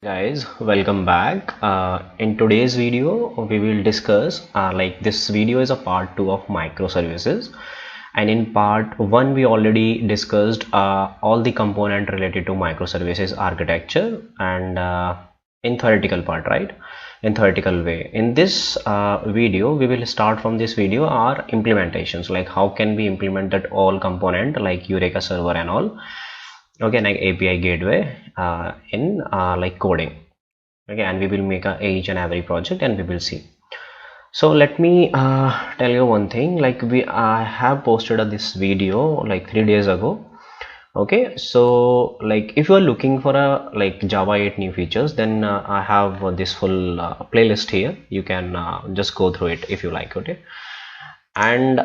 Guys, welcome back. In today's video we will discuss like this video is a part 2 of microservices, and in part 1 we already discussed all the component related to microservices architecture and in theoretical part, right, in theoretical way. In this video we will start from this video our implementations, like how can we implement that all component like Eureka server and all, okay, like API gateway in like coding, okay, and we will make each and every project and we will see. So let me tell you one thing, like I have posted this video like 3 days ago, okay. So like if you are looking for a like Java 8 new features, then I have this full playlist here. You can just go through it if you like, okay. And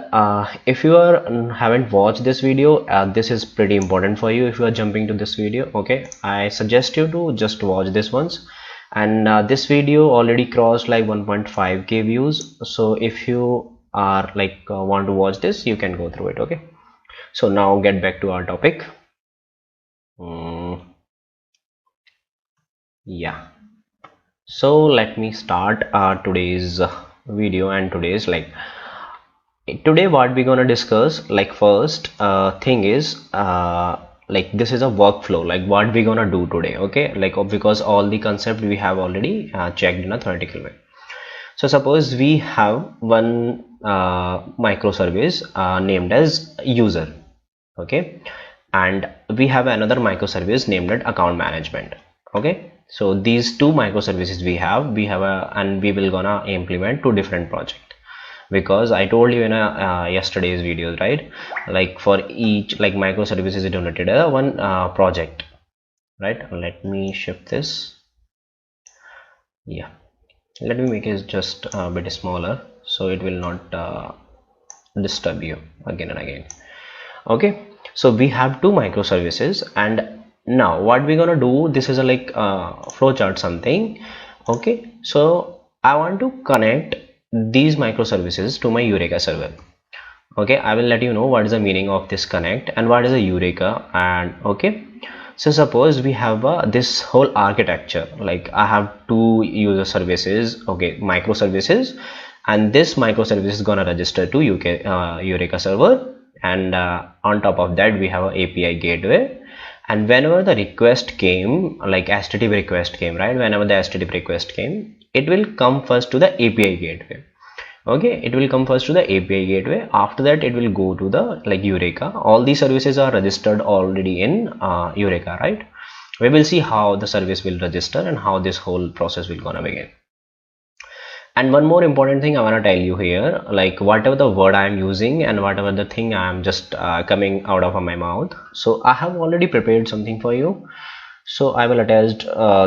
if you haven't watched this video, this is pretty important for you if you are jumping to this video, okay. I suggest you to just watch this once, and this video already crossed like 1.5k views. So if you are like want to watch this, you can go through it, okay. So now get back to our topic. Yeah, so let me start today's video. And today's like today what we're gonna discuss, like first thing is like this is a workflow, like what we're gonna do today, okay. Like because all the concept we have already checked in a theoretical way. So suppose we have one microservice named as user, okay, and we have another microservice named as account management, okay. So these two microservices we have and we will gonna implement two different projects, because I told you in yesterday's videos, right, like for each like microservices is donated one project, right. Let me shift this. Yeah, let me make it just a bit smaller so it will not disturb you again and again, okay. So we have two microservices, and now what we're gonna do, this is a like flowchart something, okay. So I want to connect these microservices to my Eureka server, okay. I will let you know what is the meaning of this connect and what is a Eureka. And okay, so suppose we have this whole architecture, like I have two user services, okay, microservices, and this microservice is gonna register to Eureka server, and on top of that we have a API gateway. And whenever the request came, like HTTP request came, right, whenever the HTTP request came, it will come first to the API gateway, okay. It will come first to the API gateway. After that it will go to the like Eureka. All these services are registered already in Eureka, right. We will see how the service will register and how this whole process will gonna begin. And one more important thing I want to tell you here, like whatever the word I am using and whatever the thing I am just coming out of my mouth, so I have already prepared something for you. So I will attach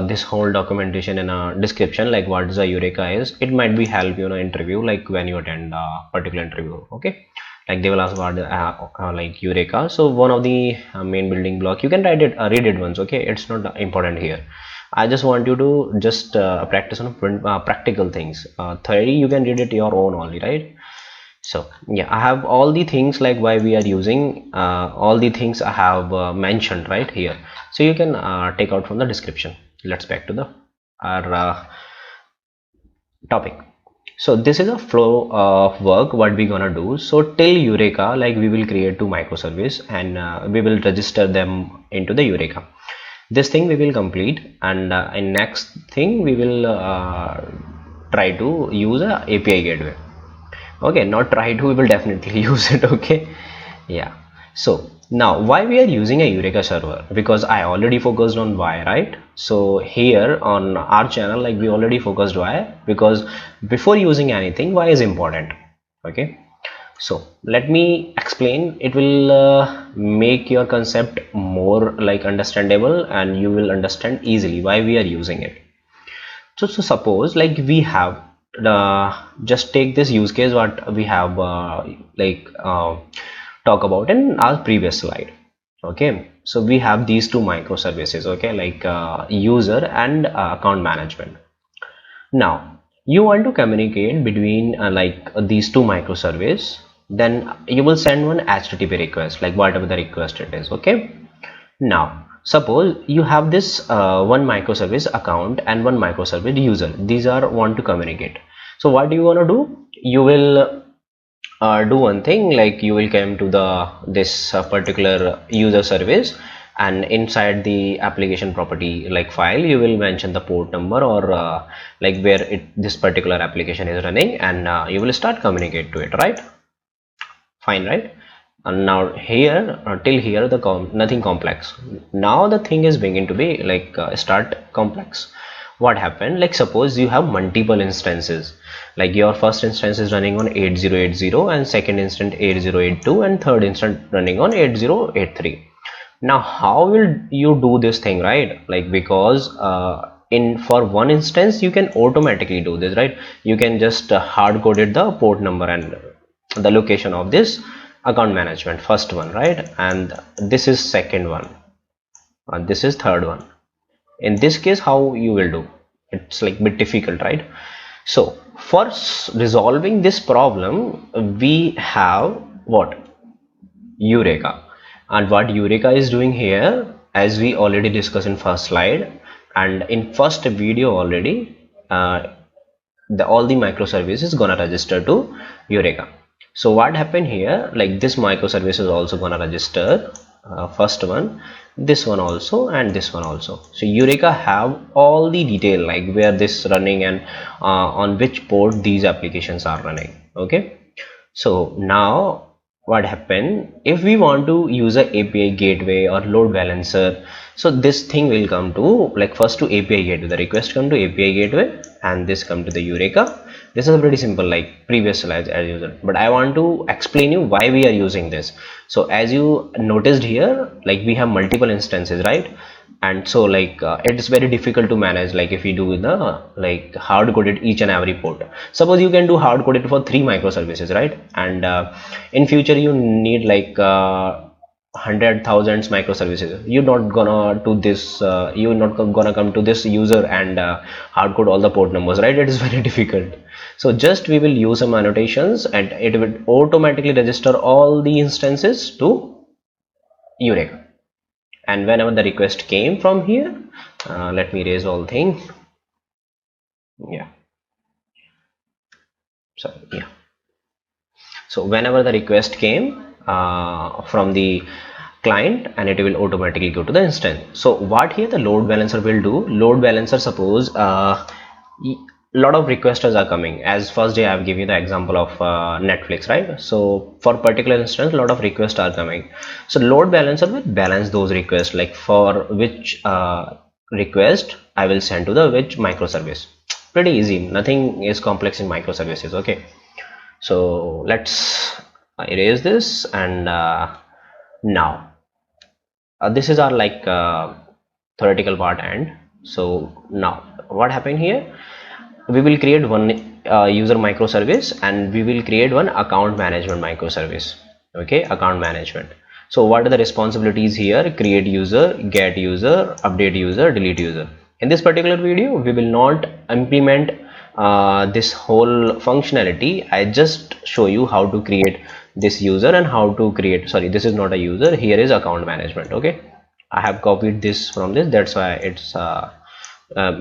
this whole documentation in a description, like what is a Eureka is. It might be help you in an interview, like when you attend a particular interview, okay. Like they will ask about like Eureka. So one of the main building block, you can write it, read it once, okay. It's not important here. I just want you to just practice on practical things. Theory you can read it your own only, right. So yeah, I have all the things like why we are using all the things I have mentioned right here, so you can take out from the description. Let's back to the our topic. So this is a flow of work what we gonna do. So till Eureka, like we will create two microservice and we will register them into the Eureka. This thing we will complete, and in next thing we will try to use a API gateway, okay. Not try to, we will definitely use it, okay. Yeah, so now why we are using a Eureka server, because I already focused on why, right. So here on our channel, like we already focused why, because before using anything, why is important, okay. So let me explain. It will make your concept more like understandable, and you will understand easily why we are using it. So suppose like we have just take this use case what we have talk about in our previous slide, okay. So we have these two microservices, okay, like user and account management. Now you want to communicate between like these two microservices, then you will send one HTTP request, like whatever the request it is, okay. Now Suppose you have this one microservice account and one microservice user. These are want to communicate. So what do you want to do? You will do one thing, like you will come to the this particular user service, and inside the application property like file, you will mention the port number or like where this particular application is running, and you will start communicate to it, right? Fine, right? And now here till here the nothing complex. Now the thing is beginning to be like start complex. What happened, like suppose you have multiple instances, like your first instance is running on 8080 and second instance 8082 and third instance running on 8083. Now how will you do this thing, right? Like because in for one instance you can automatically do this, right? You can just hard coded the port number and the location of this account management, first one, right? And this is second one, this is third one. In this case how you will do, it's like bit difficult, right? So for resolving this problem we have what, Eureka. And what Eureka is doing here, as we already discussed in first slide and in first video already, all the microservices gonna register to Eureka. So what happened here, like this microservice is also gonna register first one, this one also, and this one also. So Eureka have all the detail, like where this running and on which port these applications are running. Okay, so now what happened, if we want to use a API gateway or load balancer, so this thing will come to like first to API gateway, the request come to API gateway, and this come to the Eureka. This is pretty simple like previous slides as usual, but I want to explain you why we are using this. So as you noticed here, like we have multiple instances, right? And so like it's very difficult to manage, like if you do the like hard coded each and every port. Suppose you can do hard coded for 3 microservices, right? And in future you need like hundred thousands microservices. You're not gonna do this, you're not gonna come to this user and hard code all the port numbers, right? It is very difficult. So just we will use some annotations and it will automatically register all the instances to Eureka. And whenever the request came from here, let me erase all thing. Yeah, so yeah, so whenever the request came from the client, and it will automatically go to the instance. So what here the load balancer will do, load balancer, suppose lot of requesters are coming. As first day I have given you the example of Netflix, right? So for particular instance a lot of requests are coming, so load balancer will balance those requests, like for which request I will send to the which microservice. Pretty easy, nothing is complex in microservices. Okay, so let's erase this, and now this is our like theoretical part end. So now what happened here, we will create one user microservice and we will create one account management microservice. Okay, account management. So what are the responsibilities here? Create user, get user, update user, delete user. In this particular video we will not implement this whole functionality. I just show you how to create this user and how to create, sorry, this is not a user, here is account management. Okay, I have copied this from this, that's why it's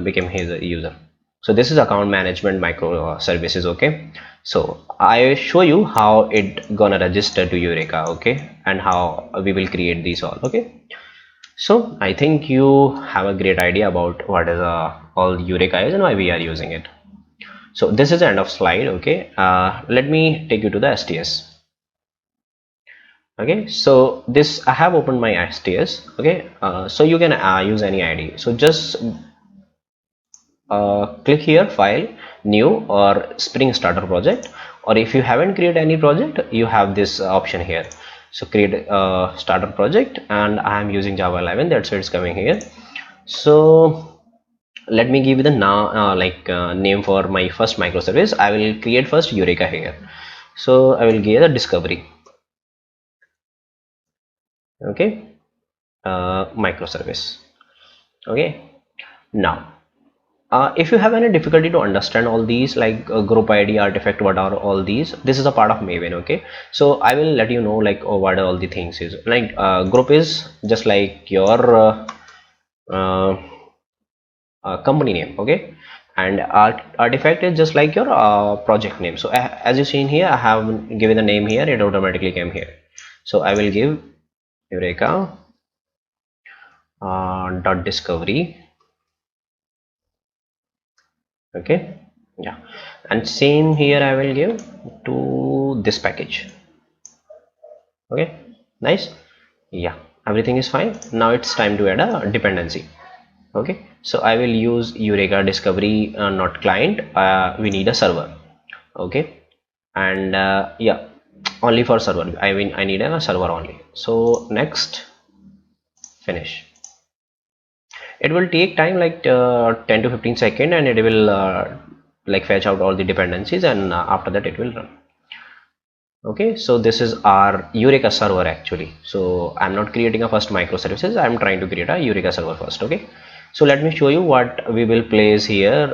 became his user. So this is account management microservices. Okay, so I show you how it gonna register to Eureka. Okay, and how we will create these all. Okay, so I think you have a great idea about what is all Eureka is and why we are using it. So this is the end of slide. Okay, let me take you to the STS. Okay, so this I have opened my STS. Okay, so you can use any ID. So just click here, file, new, or spring starter project, or if you haven't created any project you have this option here. So create a starter project, and I am using Java 11, that's why it's coming here. So let me give you the name for my first microservice. I will create first Eureka here. So I will give the discovery. Okay, microservice. Okay, now If you have any difficulty to understand all these, like group ID, artifact, what are all these, this is a part of Maven. Okay, so I will let you know like what all the things is like. Group is just like your uh, company name. Okay, and artifact is just like your project name. So as you seen here, I have given the name here, it automatically came here. So I will give Eureka dot discovery. Okay, yeah, and same here I will give to this package. Okay, nice. Yeah, everything is fine. Now it's time to add a dependency. Okay, so I will use Eureka discovery, not client. We need a server. Okay, and yeah, only for server. I need a server only. So next, finish. It will take time like 10 to 15 seconds, and it will like fetch out all the dependencies, and after that it will run. Okay, so this is our Eureka server actually. So I'm not creating a first microservices, I'm trying to create a Eureka server first. Okay, so let me show you what we will place here.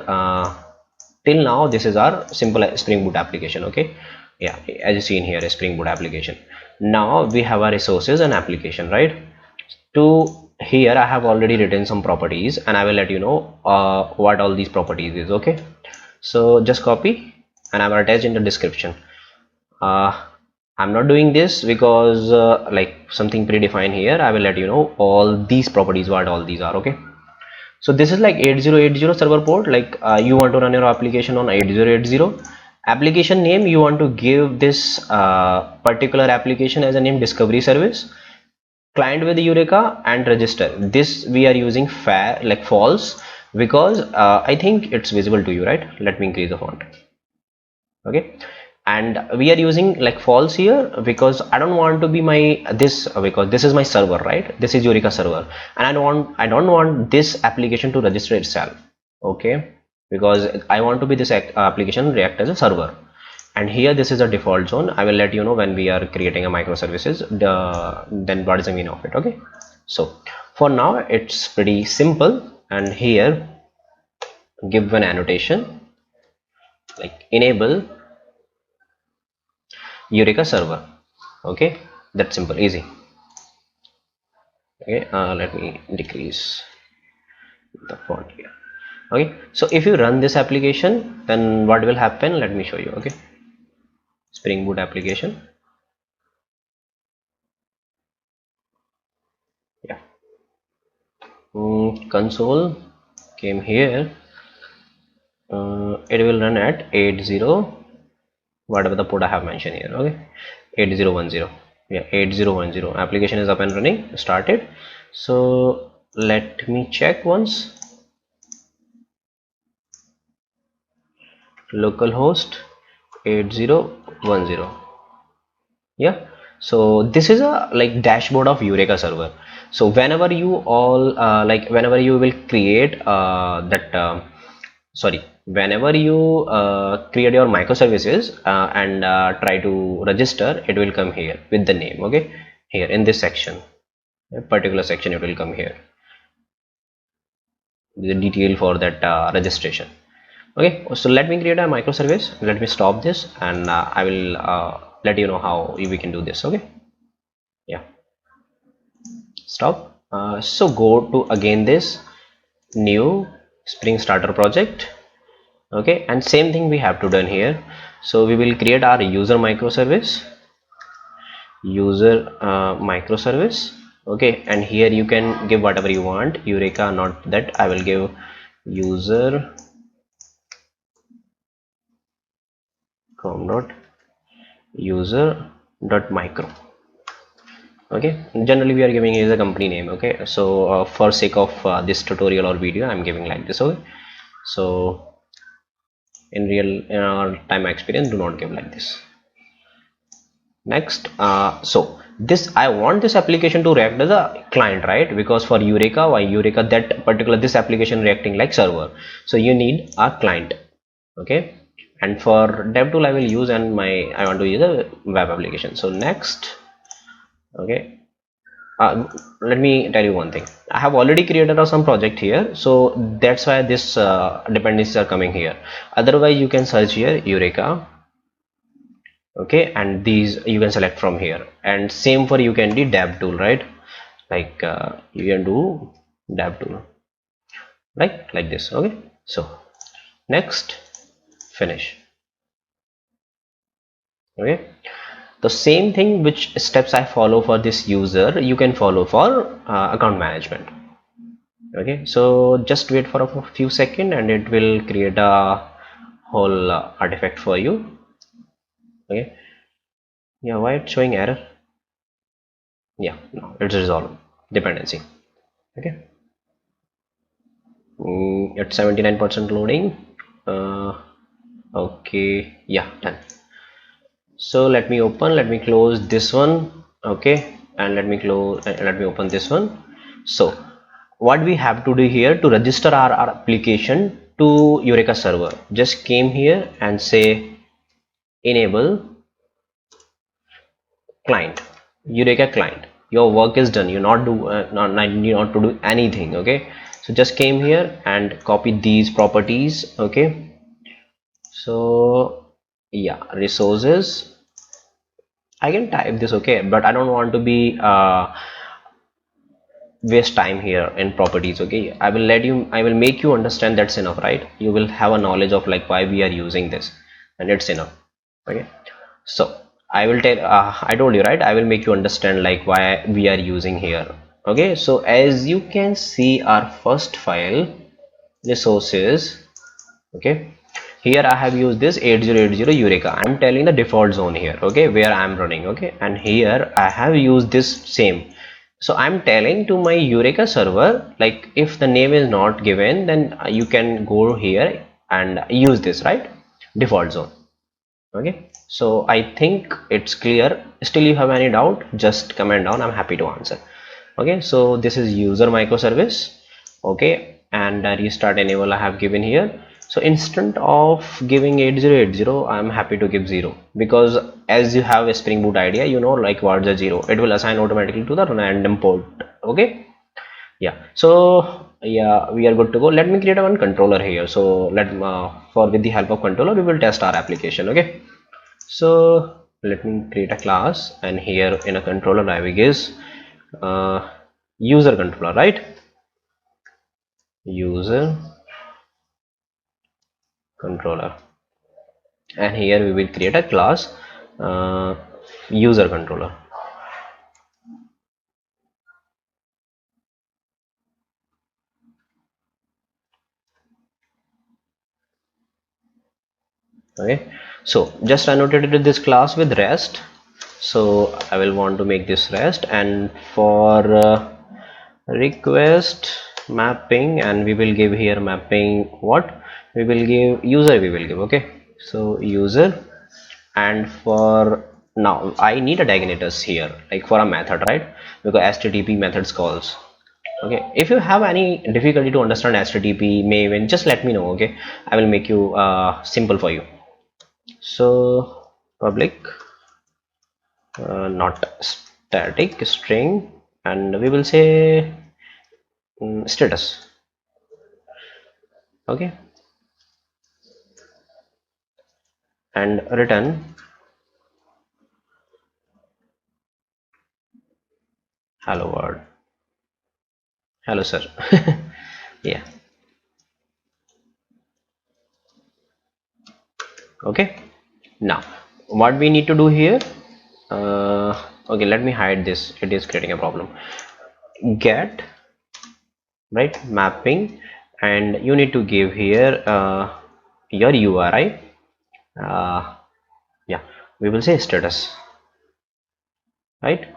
Till now this is our simple Spring Boot application. Okay, yeah, as you see in here, a Spring Boot application. Now we have our resources and application, right? To here I have already written some properties, and I will let you know what all these properties is. Okay, so just copy, and I will attach in the description. I'm not doing this because like something predefined here. I will let you know all these properties, what all these are. Okay, so this is like 8080 server port. Like you want to run your application on 8080. Application name, you want to give this particular application as a name discovery service. Client with Eureka, and register. This we are using like false, because I think it's visible to you, right? Let me increase the font. Okay, and we are using like false here because I don't want to be my this, because this is my server, right? This is Eureka server, and I don't want this application to register itself. Okay, because I want to be this application react as a server. And here this is a default zone. I will let you know when we are creating a microservices then what is the meaning of it. Okay, so for now it's pretty simple, and here give an annotation like enable Eureka server. Okay, that's simple, easy. Okay, let me decrease the font here. Okay, so if you run this application, then what will happen, let me show you. Okay, Spring Boot application. Yeah, console came here. It will run at 80, whatever the port I have mentioned here. Okay, 8010. Yeah, 8010 application is up and running, started. So let me check once. Localhost 8010. Yeah, so this is a like dashboard of Eureka server. So whenever you all like whenever you will create sorry, whenever you create your microservices and try to register, it will come here with the name. Okay, here in this section, a particular section, it will come here, the detail for that registration. Okay, so let me create a microservice. Let me stop this, and I will let you know how we can do this. Okay, yeah, stop. So go to again this new Spring Starter project. Okay, and same thing we have to done here. So we will create our user microservice. Okay, and here you can give whatever you want. Eureka, not that. I will give user user.micro. Okay, generally we are giving is a company name. Okay, so for sake of this tutorial or video, I'm giving like this. Okay, so in real time experience, do not give like this. Next, so this I want this application to react as a client, right? Because for Eureka, why Eureka, that particular this application reacting like server, so you need a client. Okay, and for dev tool I will use, and I want to use a web application. So next, okay, let me tell you one thing. I have already created some project here, so that's why this dependencies are coming here. Otherwise you can search here Eureka, okay, and these you can select from here, and same for you can do dab tool, right? Like you can do dab tool, right, like this. Okay, so next, finish. Okay, the same thing which steps I follow for this user, you can follow for account management. Okay, so just wait for a few seconds and it will create a whole artifact for you. Okay, yeah, why it's showing error? Yeah, no, it's resolved dependency. Okay, it's 79% loading. uh, okay, yeah, done. So let me close this one. Okay, and let me open this one. So what we have to do here to register our application to Eureka server, just came here and say enable client, Eureka client. Your work is done, you not do not to do anything. Okay, so just came here and copy these properties. Okay, so yeah, resources, I can type this. Okay, but I don't want to be waste time here in properties. Okay, I will make you understand, that's enough, right? You will have a knowledge of like why we are using this, and it's enough. Okay, so I will tell I told you, right? I will make you understand like why we are using here. Okay, so as you can see, our first file resources. Okay, here I have used this 8080 Eureka. I'm telling the default zone here, okay, where I'm running. Okay, and here I have used this same. So I'm telling to my Eureka server, like if the name is not given, then you can go here and use this, right? Default zone. Okay, so I think it's clear. Still you have any doubt, just comment down, I'm happy to answer. Okay, so this is user microservice. Okay, and restart enable I have given here. So instead of giving 8080, I'm happy to give 0, because as you have a Spring Boot idea, you know like what's the 0, it will assign automatically to the random port. Okay, yeah, so yeah, we are good to go. Let me create a one controller here. So for with the help of controller we will test our application. Okay, so let me create a class, and here in a controller I will give user controller, right? User controller, and here we will create a class user controller. Okay, so just annotated this class with rest. So I will want to make this rest, and for request mapping, and we will give here mapping, what we will give user, we will give. Okay, so user, and for now I need a diagnators here, like for a method, right? Because http methods calls. Okay, if you have any difficulty to understand http, may even just let me know. Okay, I will make you simple for you. So public not static string, and we will say status. Okay, and return hello world, hello sir. Yeah, okay, now what we need to do here, okay, let me hide this, it is creating a problem. Get, right, mapping, and you need to give here your URI. Yeah, we will say status, right?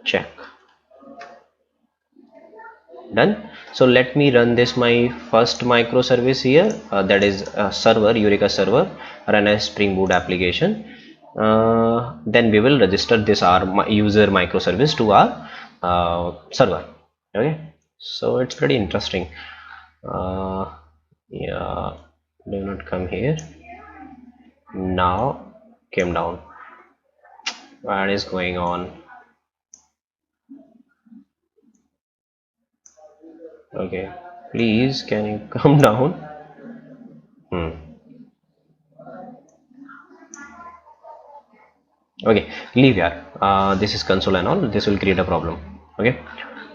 Check, done. So let me run this my first microservice here, that is server, Eureka server, run a Spring Boot application. Then we will register this our user microservice to our server. Okay, so it's pretty interesting. Yeah, do not come here. Now came down, what is going on? Okay, please can you come down? Hmm. Okay, leave here. This is console and all, this will create a problem. Okay,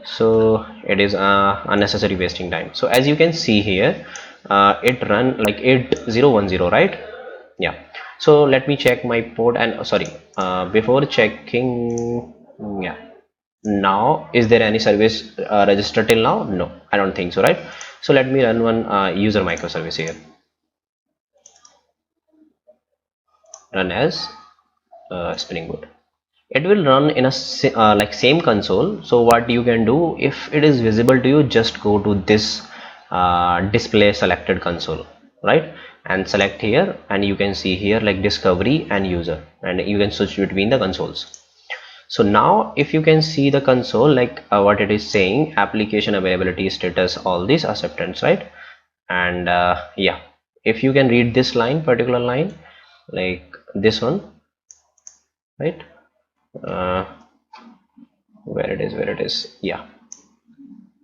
so it is unnecessary wasting time. So as you can see here, it run like 8010, right? Yeah. So let me check my port and sorry, before checking, yeah, now is there any service registered till now? No, I don't think so, right? So let me run one user microservice here. Run as Spring Boot. It will run in a like same console. So what you can do, if it is visible to you, just go to this display selected console, right, and select here, and you can see here like discovery and user, and you can switch between the consoles. So now if you can see the console, like what it is saying, application availability status, all these acceptance, right? And yeah, if you can read this line, particular line, like this one, right, uh, where it is, yeah,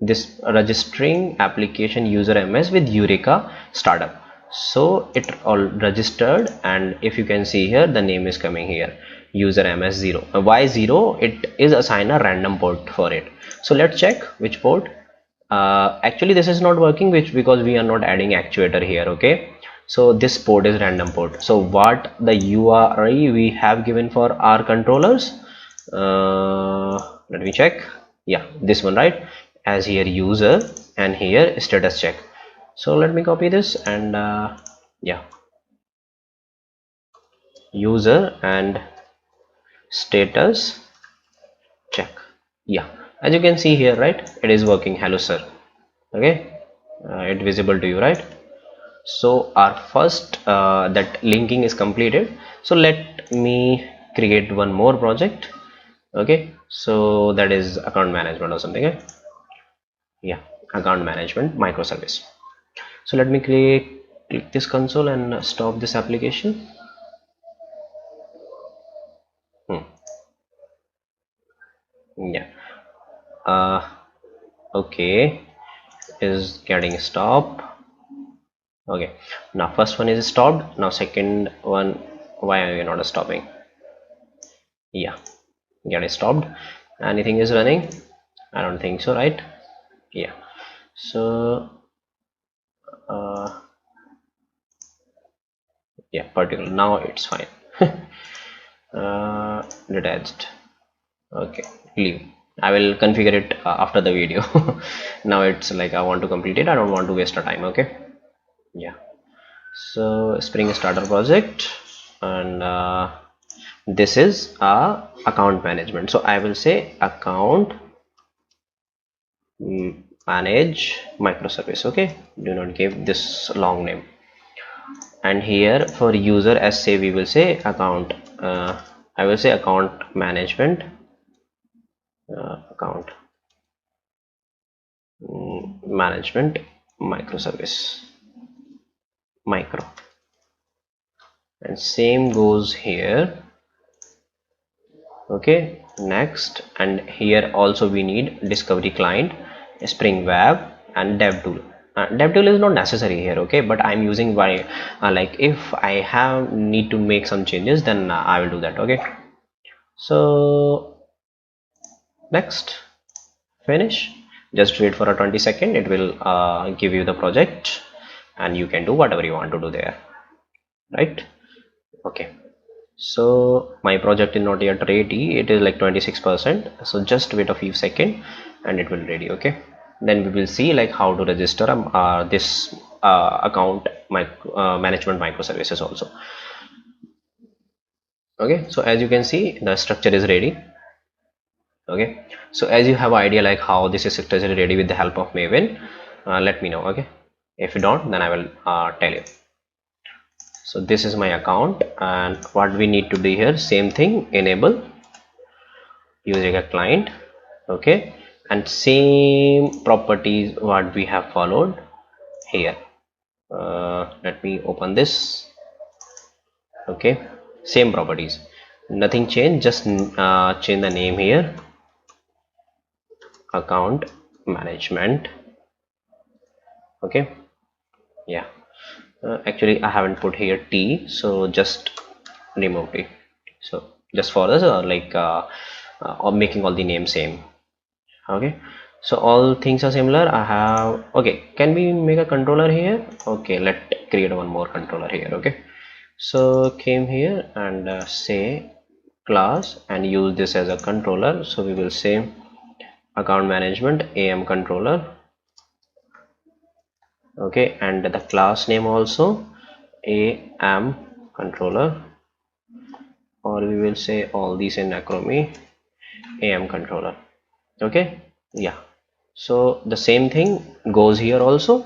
this registering application user ms with Eureka startup. So it all registered, and if you can see here, the name is coming here, user ms0. Why 0? It is assigned a random port for it. So let's check which port. Actually this is not working, which because we are not adding actuator here. Okay, so this port is random port. So what the URI we have given for our controllers, let me check. Yeah, this one, right, as here user, and here status check. So let me copy this, and yeah, user and status check. Yeah, as you can see here, right, it is working. Hello sir. Okay, it visible to you, right? So our first that linking is completed. So let me create one more project. Okay, so that is account management or something, eh? Yeah, account management microservice. So let me click this console and stop this application. Hmm. Yeah, uh, okay, is getting stopped. Okay, now first one is stopped. Now second one, why are you not stopping? Yeah, get it stopped. Anything is running? I don't think so, right? Yeah, so uh, yeah, particular, now it's fine. Detached. Okay, leave. I will configure it after the video. Now it's like I want to complete it, I don't want to waste a time. Okay, yeah, so spring starter project, and this is account management. So I will say account manage microservice. Okay, do not give this long name. And here for user, as say, we will say account, I will say account management, account management microservice micro, and same goes here. Okay, next, and here also we need discovery client, spring web, and dev tool. Dev tool is not necessary here. Okay, but I'm using by like if I have need to make some changes, then I will do that. Okay, so next, finish. Just wait for a 20 second, it will give you the project, and you can do whatever you want to do there, right? Okay, so my project is not yet ready, it is like 26%. So just wait a few seconds and it will ready. Okay, then we will see like how to register this account management microservices also. Okay, so as you can see, the structure is ready. Okay, so as you have idea like how this is structure is ready with the help of Maven, let me know. Okay, if you don't, then I will tell you. So this is my account, and what we need to do here, same thing, enable using a client. Okay, and same properties what we have followed here. Let me open this. Okay, same properties, nothing changed, just change the name here, account management Okay, yeah. Actually I haven't put here T, so just remove it. So just for us or making all the names same. Okay, so all things are similar. I have, okay, can we make a controller here? Okay, let create one more controller here. Okay, so came here and say class and use this as a controller. So we will say account management am controller. Okay, and the class name also am controller, or we will say all these in acronym am controller. Okay, yeah. So the same thing goes here also,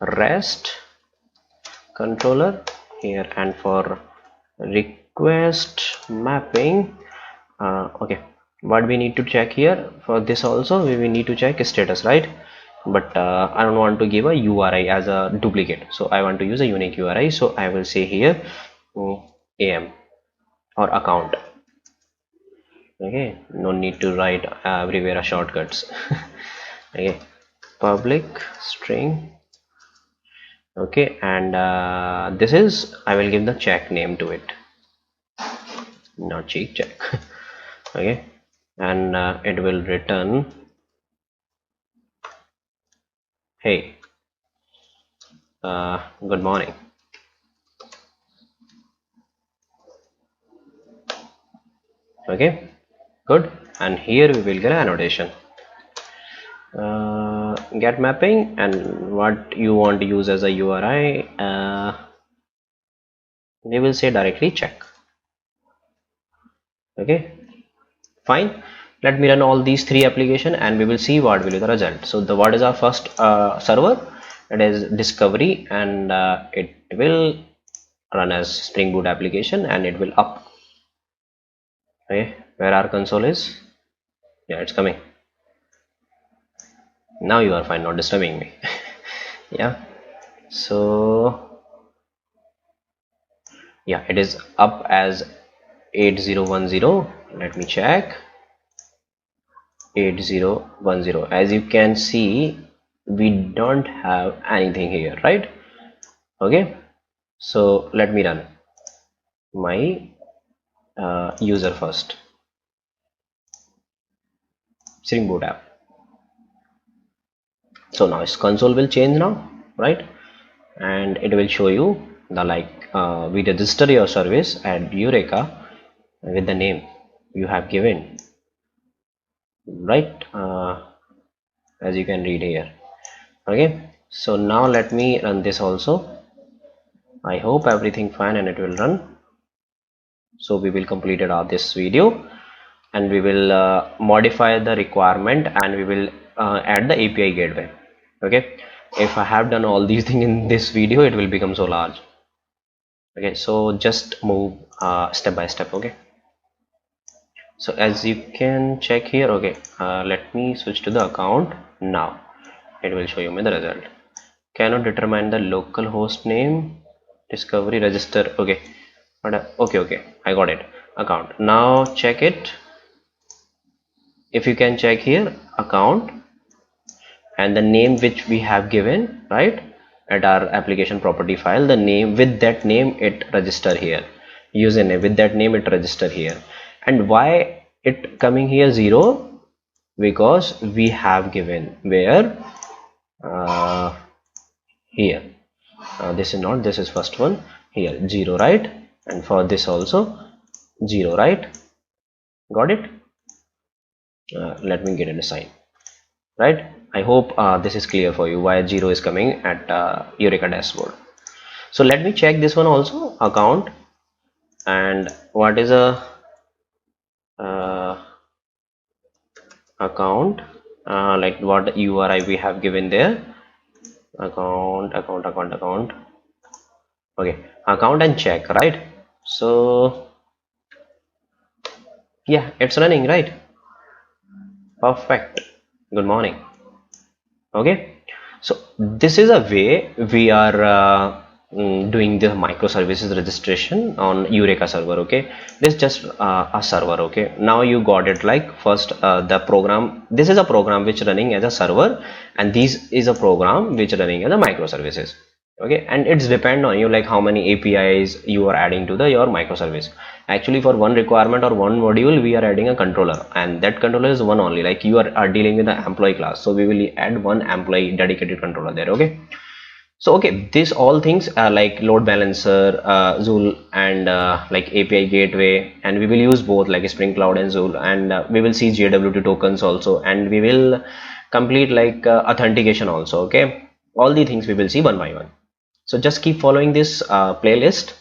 rest controller here, and for request mapping, okay, what we need to check here for this also, we will need to check status, right? But I don't want to give a URI as a duplicate, so I want to use a unique URI. So I will say here am or account. Okay, no need to write everywhere a shortcuts. Okay, public string. Okay, and this is, I will give the check name to it, not check check. Okay, and it will return, hey, good morning. Okay, good. And here we will get an annotation, get mapping, and what you want to use as a URI, we will say directly check. Okay, fine. Let me run all these three applications and we will see what will be the result. So the what is our first server? It is discovery, and it will run as Spring Boot application and it will up. Okay, where our console is? Yeah, it's coming. Now you are fine, not disturbing me. Yeah, so yeah, it is up as 8010. Let me check. 8010. As you can see, we don't have anything here, right? Okay, so let me run my user first, Spring Boot app. So now its console will change now, right? And it will show you the we register your service at Eureka with the name you have given, right? As you can read here. Okay, so now let me run this also. I hope everything fine and it will run. So we will complete it out this video, and we will modify the requirement, and we will add the API gateway. Okay, if I have done all these things in this video, it will become so large. Okay, so just move step by step. Okay, so as you can check here, okay, let me switch to the account. Now it will show you me the result. Cannot determine the local host name, discovery register. Okay, but okay, I got it. Account. Now check it. If you can check here, account and the name which we have given, right, at our application property file, the name, with that name it register here, username with that name it register here. And why it coming here 0? Because we have given where here, this is not, this is first one, here 0, right? And for this also 0, right? Got it? Let me get it a sign, right? I hope this is clear for you why 0 is coming at Eureka dashboard. So let me check this one also, account, and what is a account, like what URI we have given there, account. Okay, account and check, right? So yeah, it's running, right? Perfect. Good morning. Okay, so this is a way we are doing the microservices registration on Eureka server. Okay, this is just a server. Okay, now you got it. Like first the program, this is a program which running as a server, and this is a program which running as a microservices. Okay, and it's depend on you, like how many APIs you are adding to the your microservice. Actually, for one requirement or one module we are adding a controller, and that controller is one only. Like you are dealing with the employee class, so we will add one employee dedicated controller there. Okay, so okay, these all things are like load balancer, Zool, and like API gateway, and we will use both like Spring Cloud and Zool, and we will see JWT tokens also, and we will complete like authentication also. Okay, all the things we will see one by one. So just keep following this playlist,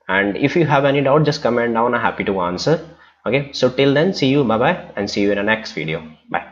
and if you have any doubt, just comment down. I'm happy to answer. Okay, so till then, see you, bye bye, and see you in the next video. Bye.